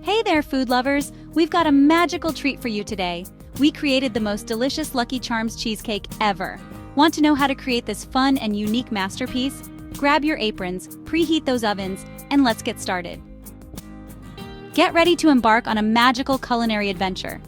Hey there, food lovers! We've got a magical treat for you today. We created the most delicious Lucky Charms cheesecake ever. Want to know how to create this fun and unique masterpiece? Grab your aprons, preheat those ovens, and let's get started. Get ready to embark on a magical culinary adventure.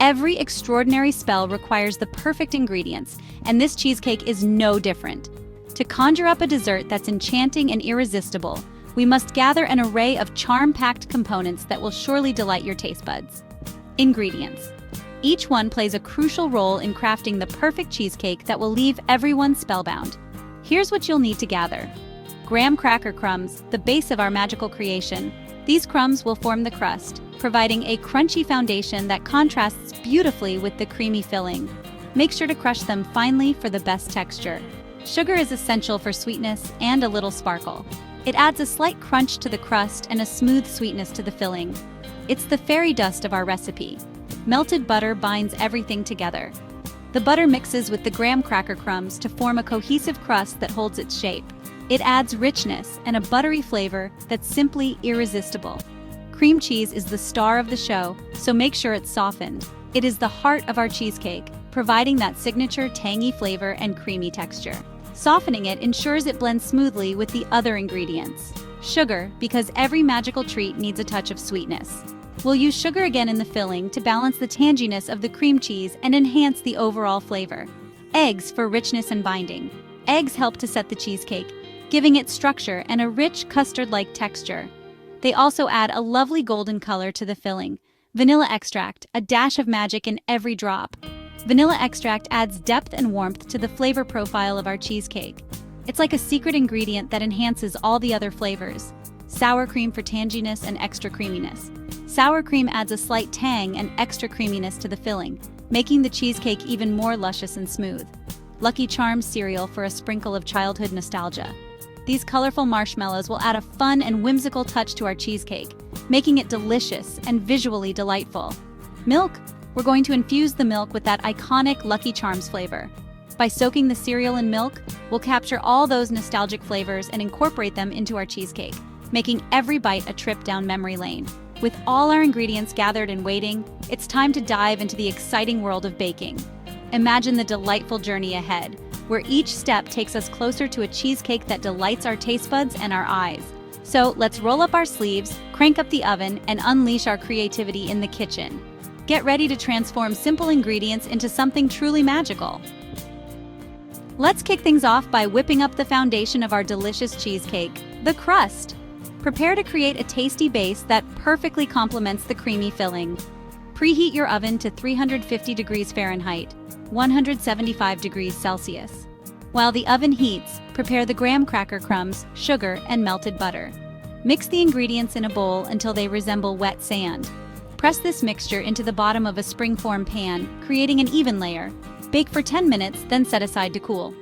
Every extraordinary spell requires the perfect ingredients, and this cheesecake is no different. To conjure up a dessert that's enchanting and irresistible, we must gather an array of charm-packed components that will surely delight your taste buds. Ingredients. Each one plays a crucial role in crafting the perfect cheesecake that will leave everyone spellbound. Here's what you'll need to gather. Graham cracker crumbs, the base of our magical creation. These crumbs will form the crust, providing a crunchy foundation that contrasts beautifully with the creamy filling. Make sure to crush them finely for the best texture. Sugar is essential for sweetness and a little sparkle. It adds a slight crunch to the crust and a smooth sweetness to the filling. It's the fairy dust of our recipe. Melted butter binds everything together. The butter mixes with the graham cracker crumbs to form a cohesive crust that holds its shape. It adds richness and a buttery flavor that's simply irresistible. Cream cheese is the star of the show, so make sure it's softened. It is the heart of our cheesecake, providing that signature tangy flavor and creamy texture. Softening it ensures it blends smoothly with the other ingredients. Sugar, because every magical treat needs a touch of sweetness. We'll use sugar again in the filling to balance the tanginess of the cream cheese and enhance the overall flavor. Eggs for richness and binding. Eggs help to set the cheesecake, giving it structure and a rich custard-like texture. They also add a lovely golden color to the filling. Vanilla extract, a dash of magic in every drop. Vanilla extract adds depth and warmth to the flavor profile of our cheesecake. It's like a secret ingredient that enhances all the other flavors. Sour cream for tanginess and extra creaminess. Sour cream adds a slight tang and extra creaminess to the filling, making the cheesecake even more luscious and smooth. Lucky Charms cereal for a sprinkle of childhood nostalgia. These colorful marshmallows will add a fun and whimsical touch to our cheesecake, making it delicious and visually delightful. Milk. We're going to infuse the milk with that iconic Lucky Charms flavor. By soaking the cereal in milk, we'll capture all those nostalgic flavors and incorporate them into our cheesecake, making every bite a trip down memory lane. With all our ingredients gathered and waiting, it's time to dive into the exciting world of baking. Imagine the delightful journey ahead, where each step takes us closer to a cheesecake that delights our taste buds and our eyes. So let's roll up our sleeves, crank up the oven, and unleash our creativity in the kitchen. Get ready to transform simple ingredients into something truly magical. Let's kick things off by whipping up the foundation of our delicious cheesecake, the crust. Prepare to create a tasty base that perfectly complements the creamy filling. Preheat your oven to 350 degrees Fahrenheit, 175 degrees Celsius. While the oven heats, prepare the graham cracker crumbs, sugar, and melted butter. Mix the ingredients in a bowl until they resemble wet sand. Press this mixture into the bottom of a spring-form pan, creating an even layer. Bake for 10 minutes, then set aside to cool.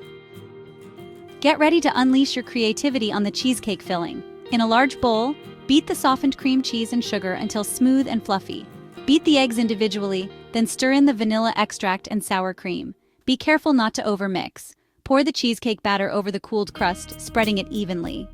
Get ready to unleash your creativity on the cheesecake filling. In a large bowl, beat the softened cream cheese and sugar until smooth and fluffy. Beat the eggs individually, then stir in the vanilla extract and sour cream. Be careful not to overmix. Pour the cheesecake batter over the cooled crust, spreading it evenly.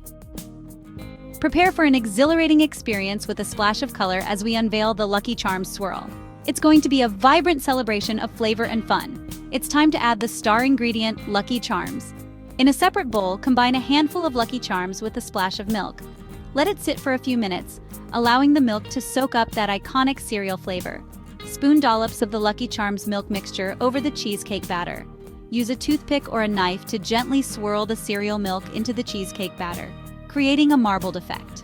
Prepare for an exhilarating experience with a splash of color as we unveil the Lucky Charms Swirl. It's going to be a vibrant celebration of flavor and fun. It's time to add the star ingredient, Lucky Charms. In a separate bowl, combine a handful of Lucky Charms with a splash of milk. Let it sit for a few minutes, allowing the milk to soak up that iconic cereal flavor. Spoon dollops of the Lucky Charms milk mixture over the cheesecake batter. Use a toothpick or a knife to gently swirl the cereal milk into the cheesecake batter, creating a marbled effect.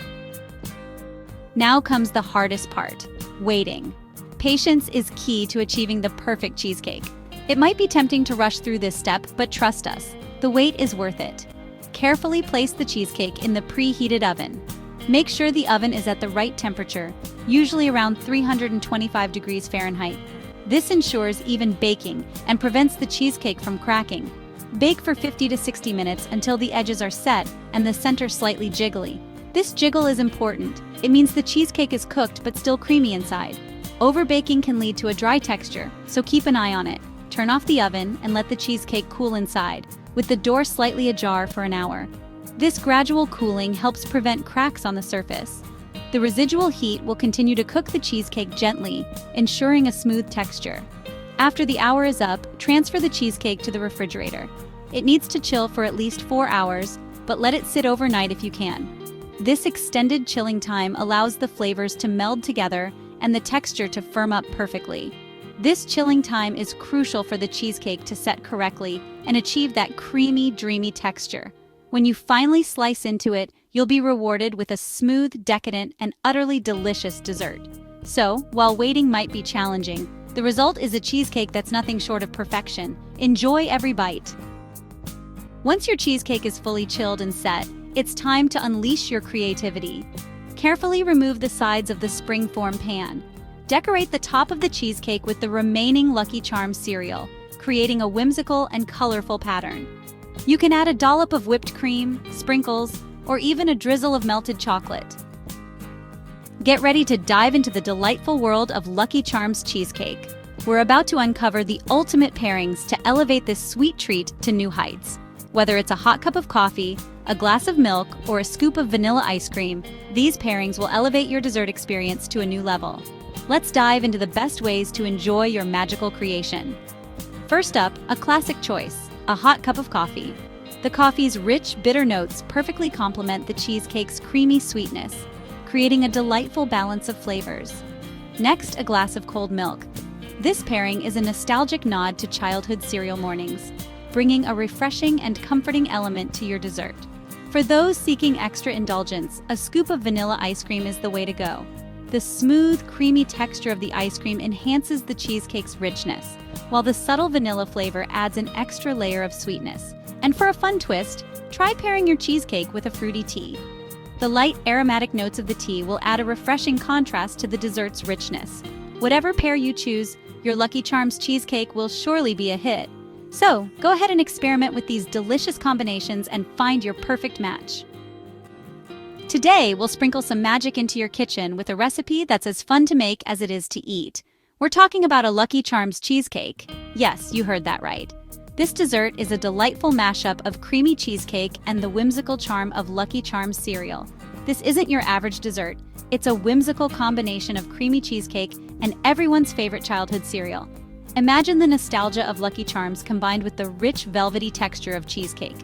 Now comes the hardest part, waiting. Patience is key to achieving the perfect cheesecake. It might be tempting to rush through this step, but trust us, the wait is worth it. Carefully place the cheesecake in the preheated oven. Make sure the oven is at the right temperature, usually around 325 degrees Fahrenheit. This ensures even baking and prevents the cheesecake from cracking. Bake for 50 to 60 minutes until the edges are set and the center slightly jiggly. This jiggle is important. It means the cheesecake is cooked but still creamy inside. Overbaking can lead to a dry texture, so keep an eye on it. Turn off the oven and let the cheesecake cool inside, with the door slightly ajar for an hour. This gradual cooling helps prevent cracks on the surface. The residual heat will continue to cook the cheesecake gently, ensuring a smooth texture. After the hour is up, transfer the cheesecake to the refrigerator. It needs to chill for at least 4 hours, but let it sit overnight if you can. This extended chilling time allows the flavors to meld together and the texture to firm up perfectly. This chilling time is crucial for the cheesecake to set correctly and achieve that creamy, dreamy texture. When you finally slice into it, you'll be rewarded with a smooth, decadent, and utterly delicious dessert. So, while waiting might be challenging, the result is a cheesecake that's nothing short of perfection. Enjoy every bite. Once your cheesecake is fully chilled and set, it's time to unleash your creativity. Carefully remove the sides of the springform pan. Decorate the top of the cheesecake with the remaining Lucky Charms cereal, creating a whimsical and colorful pattern. You can add a dollop of whipped cream, sprinkles, or even a drizzle of melted chocolate. Get ready to dive into the delightful world of Lucky Charms Cheesecake. We're about to uncover the ultimate pairings to elevate this sweet treat to new heights. Whether it's a hot cup of coffee, a glass of milk, or a scoop of vanilla ice cream, these pairings will elevate your dessert experience to a new level. Let's dive into the best ways to enjoy your magical creation. First up, a classic choice, a hot cup of coffee. The coffee's rich, bitter notes perfectly complement the cheesecake's creamy sweetness, creating a delightful balance of flavors. Next, a glass of cold milk. This pairing is a nostalgic nod to childhood cereal mornings, bringing a refreshing and comforting element to your dessert. For those seeking extra indulgence, a scoop of vanilla ice cream is the way to go. The smooth, creamy texture of the ice cream enhances the cheesecake's richness, while the subtle vanilla flavor adds an extra layer of sweetness. And for a fun twist, try pairing your cheesecake with a fruity tea. The light, aromatic notes of the tea will add a refreshing contrast to the dessert's richness. Whatever pair you choose, your Lucky Charms cheesecake will surely be a hit. So, go ahead and experiment with these delicious combinations and find your perfect match. Today, we'll sprinkle some magic into your kitchen with a recipe that's as fun to make as it is to eat. We're talking about a Lucky Charms cheesecake. Yes, you heard that right. This dessert is a delightful mashup of creamy cheesecake and the whimsical charm of Lucky Charms cereal. This isn't your average dessert. It's a whimsical combination of creamy cheesecake and everyone's favorite childhood cereal. Imagine the nostalgia of Lucky Charms combined with the rich, velvety texture of cheesecake.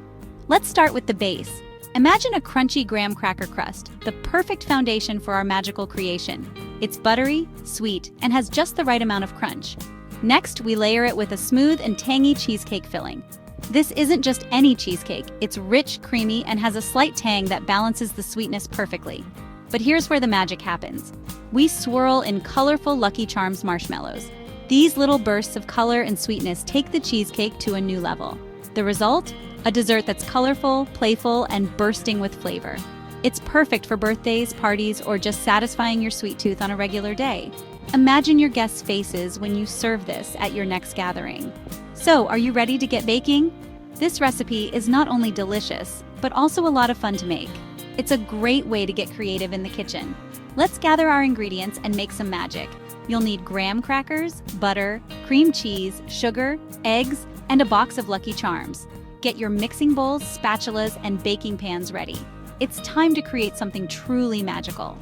Let's start with the base. Imagine a crunchy graham cracker crust, the perfect foundation for our magical creation. It's buttery, sweet, and has just the right amount of crunch. Next, we layer it with a smooth and tangy cheesecake filling. This isn't just any cheesecake, it's rich, creamy, and has a slight tang that balances the sweetness perfectly. But here's where the magic happens. We swirl in colorful Lucky Charms marshmallows. These little bursts of color and sweetness take the cheesecake to a new level. The result? A dessert that's colorful, playful, and bursting with flavor. It's perfect for birthdays, parties, or just satisfying your sweet tooth on a regular day. Imagine your guests' faces when you serve this at your next gathering. So, are you ready to get baking? This recipe is not only delicious, but also a lot of fun to make. It's a great way to get creative in the kitchen. Let's gather our ingredients and make some magic. You'll need graham crackers, butter, cream cheese, sugar, eggs, and a box of Lucky Charms. Get your mixing bowls, spatulas, and baking pans ready. It's time to create something truly magical.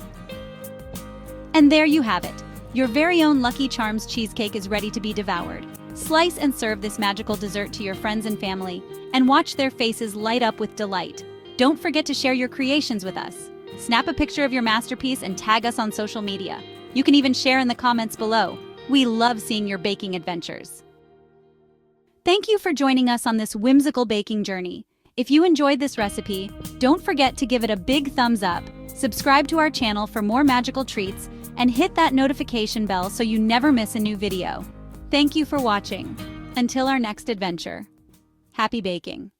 And there you have it. Your very own Lucky Charms cheesecake is ready to be devoured. Slice and serve this magical dessert to your friends and family, and watch their faces light up with delight. Don't forget to share your creations with us. Snap a picture of your masterpiece and tag us on social media. You can even share in the comments below. We love seeing your baking adventures. Thank you for joining us on this whimsical baking journey. If you enjoyed this recipe, don't forget to give it a big thumbs up, subscribe to our channel for more magical treats, and hit that notification bell so you never miss a new video. Thank you for watching. Until our next adventure, happy baking.